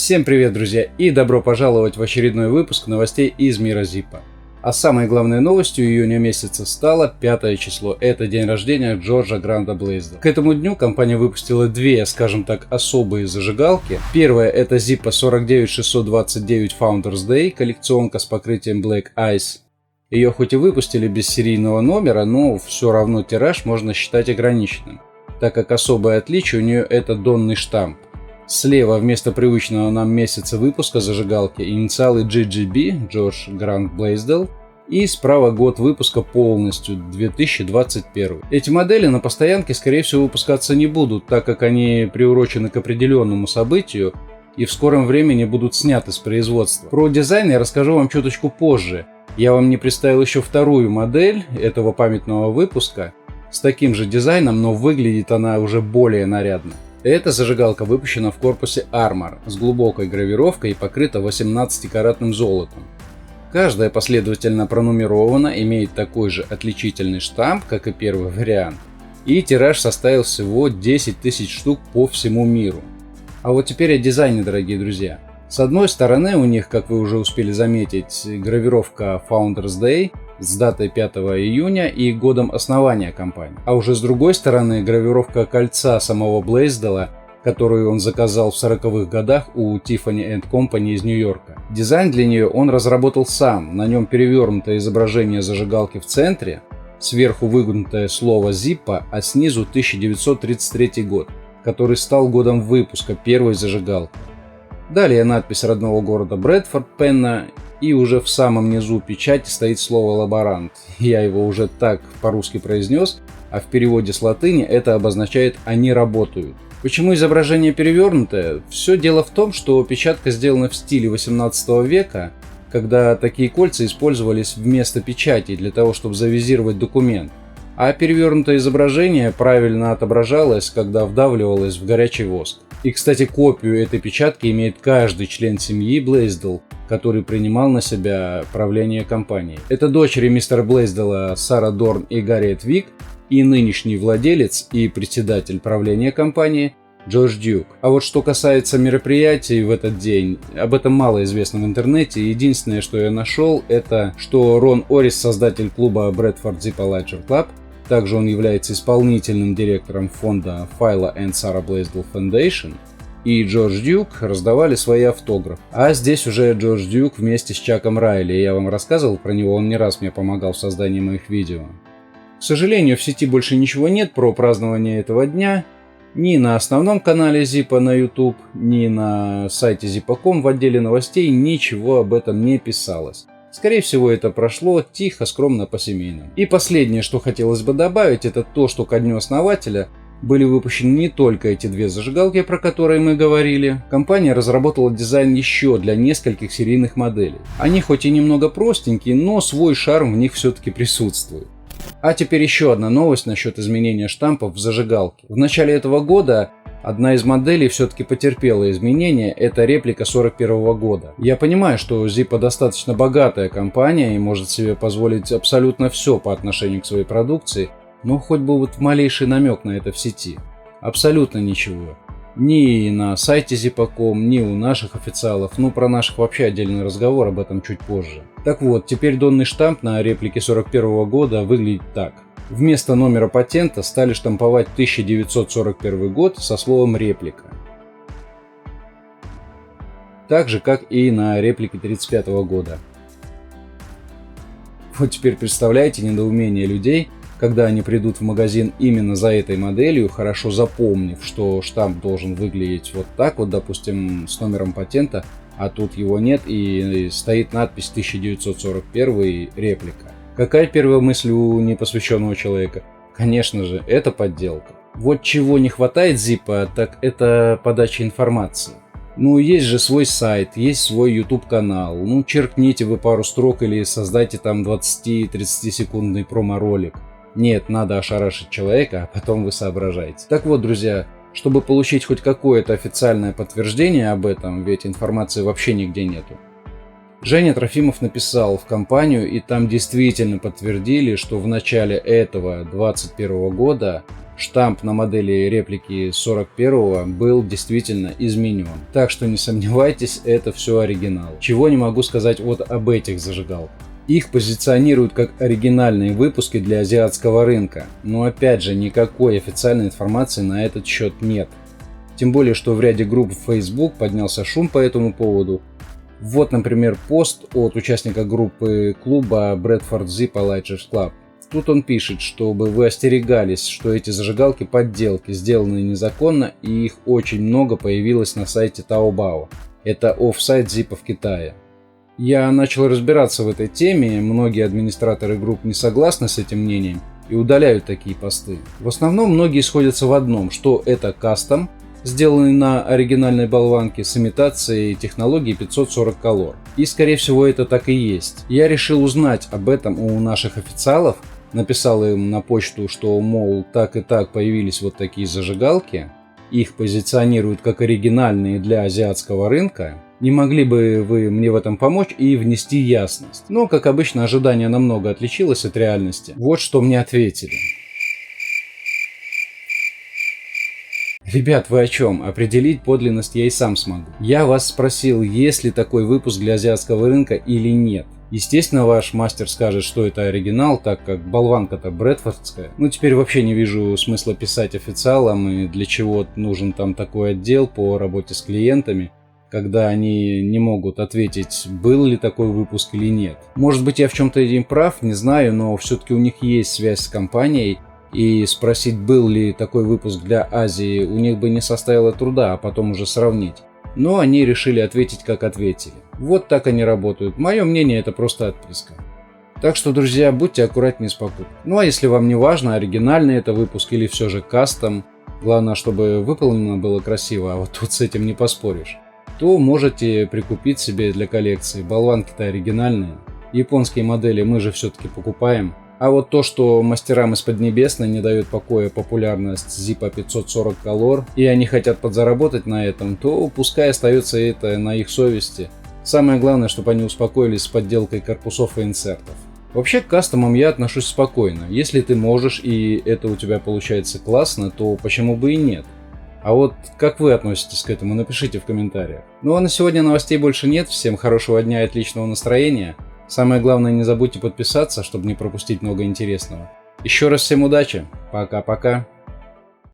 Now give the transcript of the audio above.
Всем привет, друзья, и добро пожаловать в очередной выпуск новостей из мира Zippo. А самой главной новостью июня месяца стало 5 число. Это день рождения Джорджа Гранда Блейсделла. К этому дню компания выпустила две, скажем так, особые зажигалки. Первая — это Zippo 49629 Founders Day, коллекционка с покрытием Black Ice. Ее хоть и выпустили без серийного номера, но все равно тираж можно считать ограниченным, так как особое отличие у нее — это донный штамп. Слева вместо привычного нам месяца выпуска зажигалки инициалы GGB, Джордж Грант Блейсделл, и справа год выпуска полностью, 2021. Эти модели на постоянке, скорее всего, выпускаться не будут, так как они приурочены к определенному событию и в скором времени будут сняты с производства. Про дизайн я расскажу вам чуточку позже. Я вам не представил еще вторую модель этого памятного выпуска с таким же дизайном, но выглядит она уже более нарядно. Эта зажигалка выпущена в корпусе Armor с глубокой гравировкой и покрыта 18-каратным золотом. Каждая последовательно пронумерована, имеет такой же отличительный штамп, как и первый вариант, и тираж составил всего 10 тысяч штук по всему миру. А вот теперь о дизайне, дорогие друзья. С одной стороны у них, как вы уже успели заметить, гравировка Founders Day с датой 5 июня и годом основания компании. А уже с другой стороны гравировка кольца самого Блейсделла, которую он заказал в 40-х годах у Tiffany & Company из Нью-Йорка. Дизайн для нее он разработал сам. На нем перевернутое изображение зажигалки в центре, сверху выгнутое слово Zippo, а снизу 1933 год, который стал годом выпуска первой зажигалки. Далее надпись родного города Брэдфорд, Пенна, и уже в самом низу печати стоит слово «лаборант». Я его уже так по-русски произнес, а в переводе с латыни это обозначает «они работают». Почему изображение перевернутое? Все дело в том, что печатка сделана в стиле 18 века, когда такие кольца использовались вместо печати для того, чтобы завизировать документ. А перевернутое изображение правильно отображалось, когда вдавливалось в горячий воск. И, кстати, копию этой печатки имеет каждый член семьи Блейсделл, который принимал на себя правление компанией. Это дочери мистера Блейсделла Сара Дорн и Гарриет Вик, и нынешний владелец и председатель правления компании Джордж Дьюк. А вот что касается мероприятий в этот день, об этом мало известно в интернете. Единственное, что я нашел, это что Рон Орис, создатель клуба Bradford Zippo Ledger Club, также он является исполнительным директором фонда Файла and Sarah Blaisdell Foundation, и Джордж Дьюк раздавали свои автографы. А здесь уже Джордж Дьюк вместе с Чаком Райли. Я вам рассказывал про него, он не раз мне помогал в создании моих видео. К сожалению, в сети больше ничего нет про празднование этого дня. Ни на основном канале Zippo на YouTube, ни на сайте Zippo.com в отделе новостей ничего об этом не писалось. Скорее всего, это прошло тихо, скромно, по-семейному. И последнее, что хотелось бы добавить, это то, что ко дню основателя были выпущены не только эти две зажигалки, про которые мы говорили. Компания разработала дизайн еще для нескольких серийных моделей. Они хоть и немного простенькие, но свой шарм в них все-таки присутствует. А теперь еще одна новость насчет изменения штампов в зажигалке. В начале этого года одна из моделей все-таки потерпела изменения, это реплика 41 года. Я понимаю, что Zippo достаточно богатая компания и может себе позволить абсолютно все по отношению к своей продукции, но хоть бы вот малейший намек на это в сети. Абсолютно ничего. Ни на сайте Zippo.com, ни у наших официалов, ну про наших вообще отдельный разговор, об этом чуть позже. Так вот, теперь донный штамп на реплике 41 года выглядит так. Вместо номера патента стали штамповать 1941 год со словом «реплика». Так же, как и на реплике 1935 года. Вот теперь представляете недоумение людей, когда они придут в магазин именно за этой моделью, хорошо запомнив, что штамп должен выглядеть вот так вот, допустим, с номером патента, а тут его нет и стоит надпись 1941 реплика. Какая первая мысль у непосвященного человека? Конечно же, это подделка. Вот чего не хватает Zippo, так это подача информации. Ну, есть же свой сайт, есть свой YouTube-канал. Ну, черкните вы пару строк или создайте там 20-30 секундный промо-ролик. Нет, надо ошарашить человека, а потом вы соображаете. Так вот, друзья, чтобы получить хоть какое-то официальное подтверждение об этом, ведь информации вообще нигде нету, Женя Трофимов написал в компанию, и там действительно подтвердили, что в начале этого 2021 года Штамп на модели реплики 41-го был действительно изменен. Так что не сомневайтесь, это все оригинал. Чего не могу сказать вот об этих зажигалках. Их позиционируют как оригинальные выпуски для азиатского рынка, но опять же никакой официальной информации на этот счет нет. Тем более, что в ряде групп в Facebook поднялся шум по этому поводу. Вот, например, пост от участника группы клуба Bradford Zip Lighters Club. Тут он пишет, чтобы вы остерегались, что эти зажигалки подделки, сделанные незаконно, и их очень много появилось на сайте Taobao. Это оффсайт Зипа в Китае. Я начал разбираться в этой теме, многие администраторы групп не согласны с этим мнением и удаляют такие посты. В основном многие сходятся в одном, что это кастом, сделанный на оригинальной болванке с имитацией технологии 540 Color. И скорее всего это так и есть. Я решил узнать об этом у наших официалов, написал им на почту, что, мол, так и так появились вот такие зажигалки, их позиционируют как оригинальные для азиатского рынка. Не могли бы вы мне в этом помочь и внести ясность? Но, как обычно, ожидание намного отличилось от реальности. Вот что мне ответили. Ребят, вы о чем? Определить подлинность я и сам смогу. Я вас спросил, есть ли такой выпуск для азиатского рынка или нет. Естественно, ваш мастер скажет, что это оригинал, так как болванка-то брэдфордская. Ну, теперь вообще не вижу смысла писать официалам и для чего нужен там такой отдел по работе с клиентами, когда они не могут ответить, был ли такой выпуск или нет. Может быть, я в чем-то им прав, не знаю, но все-таки у них есть связь с компанией, и спросить, был ли такой выпуск для Азии, у них бы не составило труда, а потом уже сравнить. Но они решили ответить, как ответили. Вот так они работают. Мое мнение, это просто отписка. Так что, друзья, будьте аккуратнее с покупкой. Ну а если вам не важно, оригинальный это выпуск или все же кастом, главное, чтобы выполнено было красиво, а вот тут с этим не поспоришь, то можете прикупить себе для коллекции. Болванки-то оригинальные. Японские модели мы же все-таки покупаем. А вот то, что мастерам из Поднебесной не дает покоя популярность Zippo 540 Color, и они хотят подзаработать на этом, то пускай остается это на их совести. Самое главное, чтобы они успокоились с подделкой корпусов и инсертов. Вообще к кастомам я отношусь спокойно. Если ты можешь и это у тебя получается классно, то почему бы и нет? А вот как вы относитесь к этому, напишите в комментариях. Ну а на сегодня новостей больше нет. Всем хорошего дня и отличного настроения. Самое главное, не забудьте подписаться, чтобы не пропустить много интересного. Еще раз всем удачи. Пока-пока.